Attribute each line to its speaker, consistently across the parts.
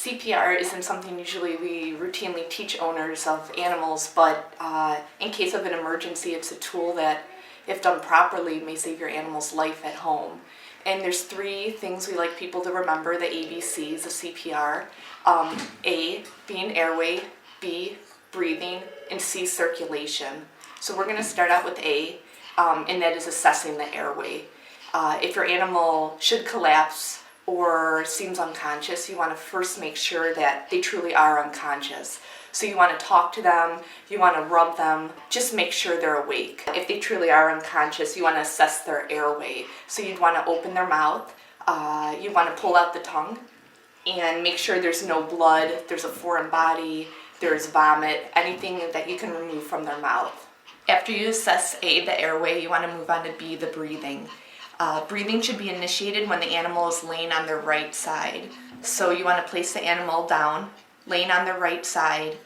Speaker 1: CPR isn't something usually we routinely teach owners of animals, but in case of an emergency, it's a tool that, if done properly, may save your animal's life at home. And there's 3 things we like people to remember, the ABCs of CPR. A, being airway, B, breathing, and C, circulation. So we're going to start out with A, and that is assessing the airway. If your animal should collapse or seems unconscious, you want to first make sure that they truly are unconscious. So you want to talk to them, you want to rub them, just make sure they're awake. If they truly are unconscious, you want to assess their airway. So you'd want to open their mouth, you want to pull out the tongue, and make sure there's no blood, there's a foreign body, there's vomit, anything that you can remove from their mouth. After you assess A, the airway, you want to move on to B, the breathing. Breathing should be initiated when the animal is laying on their right side. So you want to place the animal down, laying on their right side,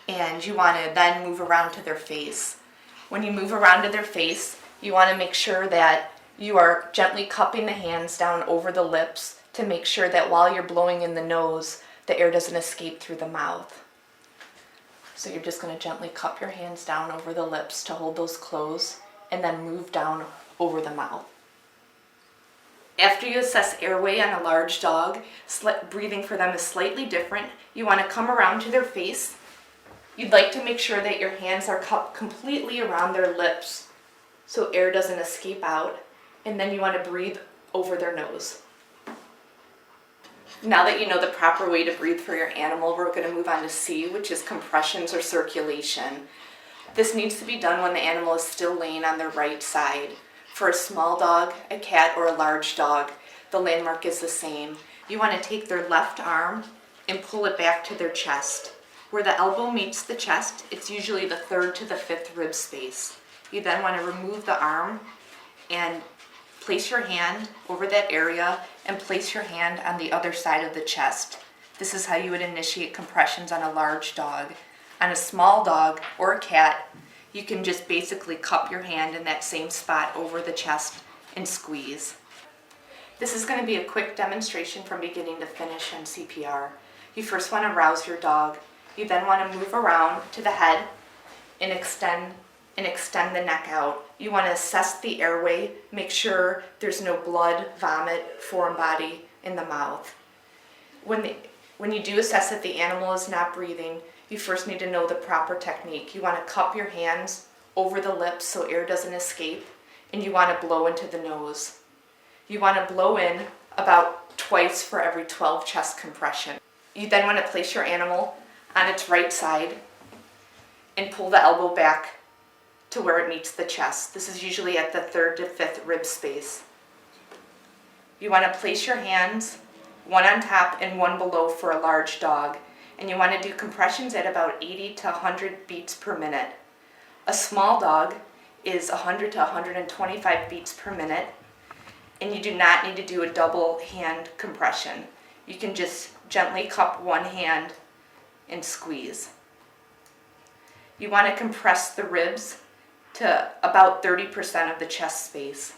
Speaker 1: and you want to then move around to their face. When you move around to their face, you want to make sure that you are gently cupping the hands down over the lips to make sure that while you're blowing in the nose, the air doesn't escape through the mouth. So you're just going to gently cup your hands down over the lips to hold those closed, and then move down over the mouth. After you assess airway on a large dog, breathing for them is slightly different. You want to come around to their face. You'd like to make sure that your hands are cupped completely around their lips so air doesn't escape out, and then you want to breathe over their nose. Now that you know the proper way to breathe for your animal, we're going to move on to C, which is compressions or circulation. This needs to be done when the animal is still laying on their right side. For a small dog, a cat, or a large dog, the landmark is the same. You want to take their left arm and pull it back to their chest. Where the elbow meets the chest, it's usually the 3rd to the 5th rib space. You then want to remove the arm and place your hand over that area and place your hand on the other side of the chest. This is how you would initiate compressions on a large dog. On a small dog or a cat, you can just basically cup your hand in that same spot over the chest and squeeze. This is going to be a quick demonstration from beginning to finish on CPR. You first want to rouse your dog. You then want to move around to the head and extend the neck out. You want to assess the airway, make sure there's no blood, vomit, foreign body in the mouth. When you do assess that the animal is not breathing, you first need to know the proper technique. You want to cup your hands over the lips so air doesn't escape, and you want to blow into the nose. You want to blow in about twice for every 12 chest compression. You then want to place your animal on its right side and pull the elbow back to where it meets the chest. This is usually at the 3rd to 5th rib space. You want to place your hands, one on top and one below for a large dog, and you want to do compressions at about 80 to 100 beats per minute. A small dog is 100 to 125 beats per minute, and you do not need to do a double hand compression. You can just gently cup one hand and squeeze. You want to compress the ribs to about 30% of the chest space.